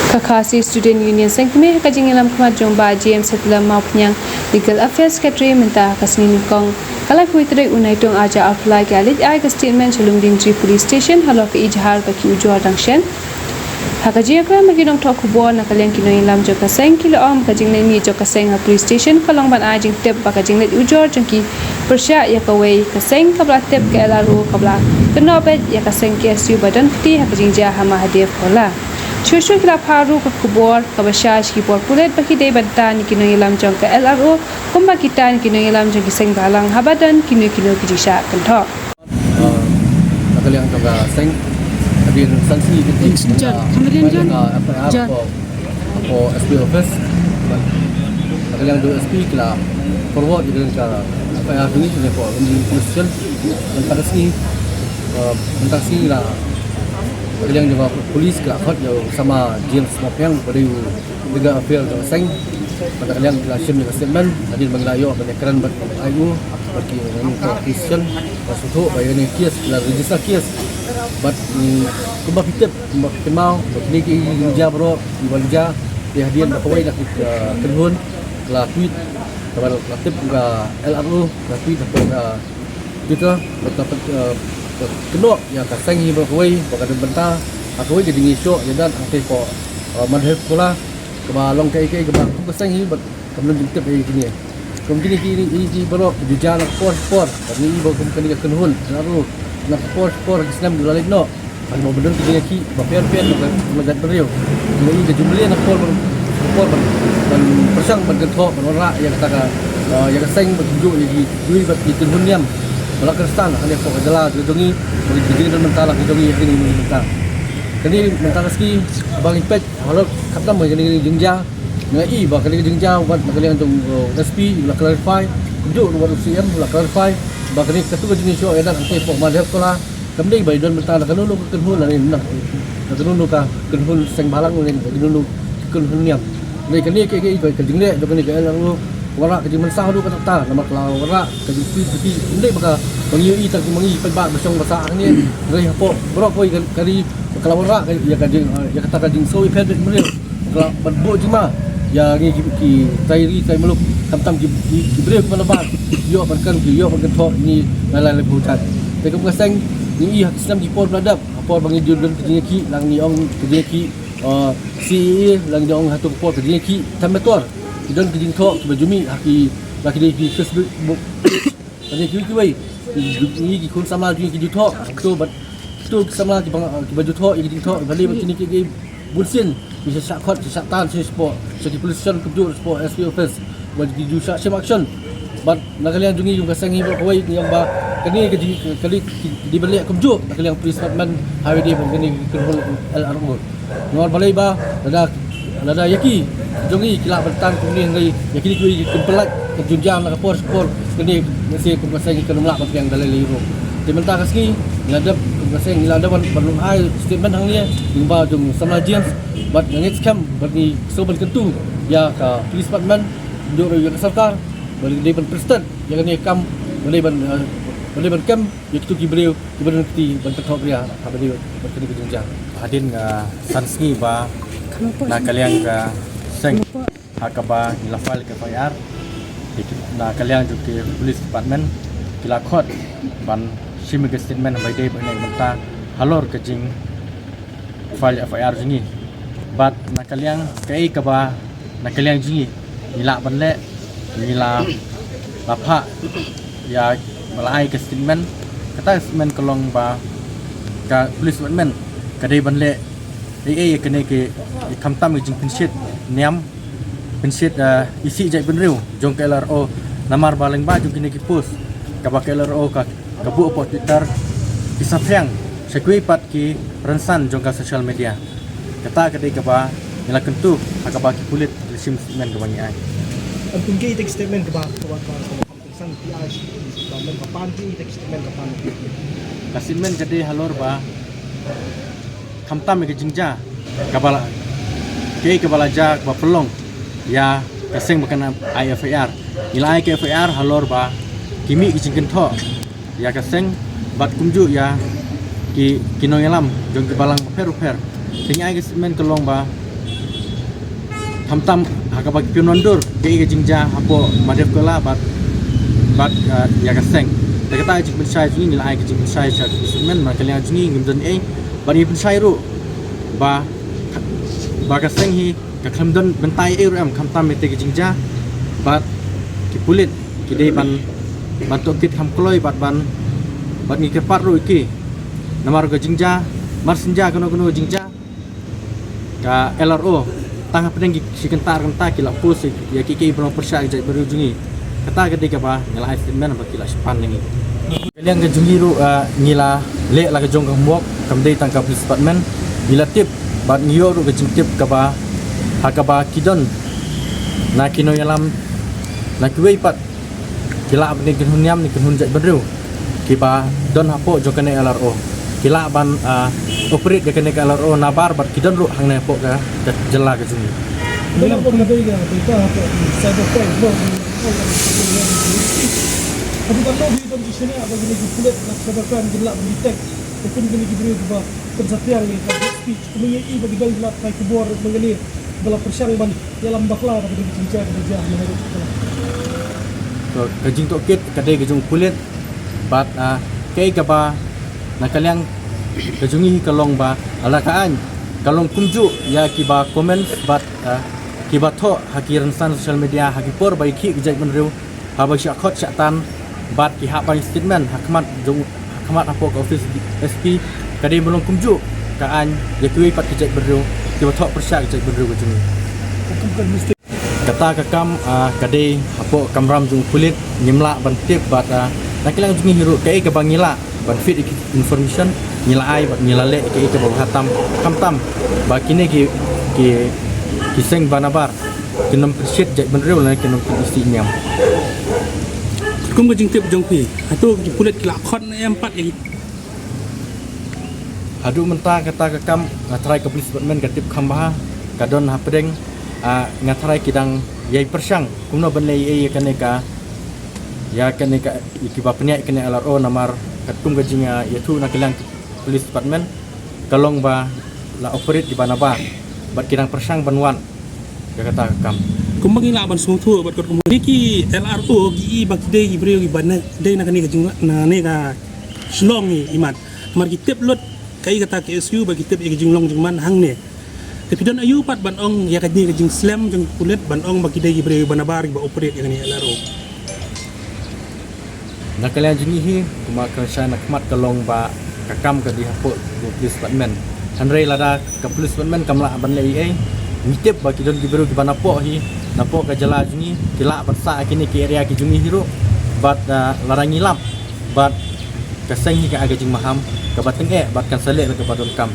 Kakasi Student Union Sengkeme kajing alam kuat jomba GM setelah maupnyang Legal Affairs Secretary minta kasini kong kalau kuitre unai tong aja apply ke alit ai ke statement chalung ding G Police Station halo ke ijhar baki ujur dangshen hakaji akra magi dong tok kubo na kalian kino ilam jo kaseng kilo om kajing ni jo kaseng Police Station kalong ban ajing tep bakajing let ujur jengki persya ya kawai kaseng kabla tep ke lalu kabla kenobet ya kaseng ke SU badan kti hakajing ja hama hadef kola Shushu kila paru ke kubur ke basyash ki por kulit bagi day bantan kino ilam jong ke LRO kumba kita kino ilam jong kiseng balang habadan kino ki jisha kentok kalian juga seng adin sanksi ketik kemudian jan for SP office kalian do SP kila forward dengan cara apa yang ini sudah for institution dan pada sini tentang sini lah kalian juga polis kelak hot jauh sama James Mopiang pada juga affair jauh seng pada kalian kelasian dengan statement tadi mengelayo penekaran ayu bagi Christian masuk bayar ni kes lah register kes but kumba pitep mau ni ki ja bro ibalja dia hadian kawai nak kenhun la tweet kepada latip juga LRO la tweet kepada kita dapat kenok yang kaseng hi berkawai bakal bentar aku jadi ngisok jadi aktif ko madhep pula kebalong kai ke bang aku kaseng hi kemudian ditip ini kemudian ini baru jujalan sport ini ibu kemudian kenhun lalu nak sport Islam dulu lagi no kalau benar kita ki baper macam beriu ini jumlah nak sport dan persang bergetok berorak yang katakan yang kaseng bertunjuk lagi duit bagi kenhun niam Malah Kristan ada pok adalah gedungi bagi dan mentala gedungi ini mentala. Kini mentala ski abang ipet kalau kata mai kini jengja ngai ba kini jengja buat kali untuk SP la clarify duduk buat CM la clarify ba kini ketua jenis show edan ante pok madhep kola kembali bai don mentala kan lu kenhun ni nak kenhun ka kenhun seng balang ni kenhun kenhun niam. Ni kini ke jengle do kini ke lu warak ke mensah du kata nama kelau warak ke pipi ndai baka bangi tak mangi pebak besong basa ni rei apa berok koi kari kelau warak ya kajing ya kata kajing so ipet meril kalau berbo cuma ya ni ki tairi tai meluk tam ki breu ke lebat yo barkan ki yo barkan thok ni lalai bucat te ke kaseng ni hak Islam di por beladap apa bangi judun kerja ki lang ni ong kerja ki CE lang ni ong hatu por kerja ki tambetor dan kejing thok bajumi haki laki di Facebook tadi kiwi ni ki kun sama ji ki thok tu sama ki baju thok ki thok bali macam ni ki bulsin bisa sakot saktan sport jadi polisian kedu sport SP office bagi ju action but nak kalian jungi juga sangi berkawai yang ba kini kali dibalik kemjuk kalian police department hari dia begini kenhul LRO ngor balai ba ada yaki jungi kila bentang kemudian ngai yaki kui kempelat kejunjang nak sport kini mesti kumasai ke nomlak yang dalai liru dimentah kaski ngadap kumasai ngadap belum ai statement hang ni jumpa jung sama James but next camp bagi soban kentu ya ka police department duduk ya sarkar bagi depan presiden yang ni kam boleh ban camp ya tu kibreu kibreu ti ban thok dia apa dia berkini kejunjang hadin sanski ba na kalian ka seng hakaba ilafal ke FIR na kalian juga police department kila khot ban simig statement by day ban banta halor kejing file FIR jingi bat na kalian kai kaba na kalian jingi ila banle ila lapa ya malai ke statement kata statement kolong ba ka police department kadai banle kene ke kamtam jing pensit niam pensit isi jai benriu jong ke LRO namar baling ba jong kene ki post ka ba ke LRO ka bu po Twitter isafyang sekui pat ki rensan jong ka social media kata kadai ka ba nila kentu ka ba ki kulit sim statement ka bangi ai ang ki text statement ka ba san PI ba kapan ki text statement kapan ka statement jadi halor ba kamtam ke jingja kabala ja ba pelong ya kaseng makan IFAR nilai ke FAR halor ba kimi kijing tho ya kaseng bat kumju ya ki kinongelam jong ke balang per tingai ke semen kelong ba tam hakaba pionondur ke jingja hapo madep kola bat ya kaseng kata jing pensai jing nilai ke jing pensai cha semen makalian jing ngimdan bat ni pensai ru ba kaseng hi ka khamdan bentai ram khamtam mete ke jingja bat ki pulit ki dei ban tok tit kham kloi bat ni ke pat ru ki namar ke jingja mar senja kono jingja ka LRO tangah pedang si kentar kila pus ya kiki belum persyak jadi berujungi kata ketika ba ngila statement ba kila span ni kalian ke jungi ru ngila le la ke jong kamok kamdei tangkap police department bila tip bat ngiyo ru ke tip ka ba hakaba kidon na kino yalam na kuwei pat kila abni kenhunyam ni kenhun jat beru kiba don hapo jokane LRO kila ban operate ke kene LRO nabar bat kidon ru hang ne pok ka jela ke jungi dalam pengadai kita apa cyber crime lo tapi kalau di kondisi ni apa gini kulit cyber crime gelap detect mungkin gini diberi juga pencapaian yang speech kemudian i bagi gal gelap kai kubur mengenai dalam persyang ban dalam bakla pada bincang kerja menurut so kajing tok kit kadai ke jung kulit bat kai ka ba nakaliang kejungi kalong ba alakaan kalong kumju ya kiba komen bat kiba tho hakiran san social media hakipor bai ki gejai menriu haba syakot syatan bat ki ha pai statement hakmat hapo ka office SP kadai belum kumju kaan ya kui pat gejai menriu kiba tho persyak gejai menriu kejungi kata kakam kadai hapo kamram jung kulit nyimla ban tip bat nakilang jungi hiru kai ka bangila ban fit information nilai bat nilale ke itu bawa hatam kamtam bakine ki seng banabar kinam persit jai benreu la kinam isi nyam kum ke jing tip jong pi atu kulit kila khot na empat yang adu menta kata kakam ngatrai ke police department ke tip khambah kadon hapdeng ngatrai kidang yai persyang kumno benlei kaneka ya kaneka ikiba penya kene LRO namar katung gajinga yaitu nakilang police department kalong ba la operate di banaba bat kidang persang banwan ya kata kam kumbang ila ban sungtu bat kot kumbang ki LRO gi bak dei gi breu gi ban dei na kani gajing na ne ga slong ni imat mar gi tip lot kai kata KSU bagi tip gi jinglong jingman hang ne tapi don ayu pat ban ong ya kani gajing slam jeng kulit ban ong bagi dei gi breu banaba ba operate ya kani LRO nakalian jingi kuma kerja nakmat kalong ba kakam ke di hapo police department hanrei lada ke police department kamla ban lei mitip bagi don giberu di banapo hi napo ka jala jungi kila batsa kini ke area ki jungi hiru bat larangi lap bat kaseng hi ka aga jing maham ka bateng bat kan sale ke badon kam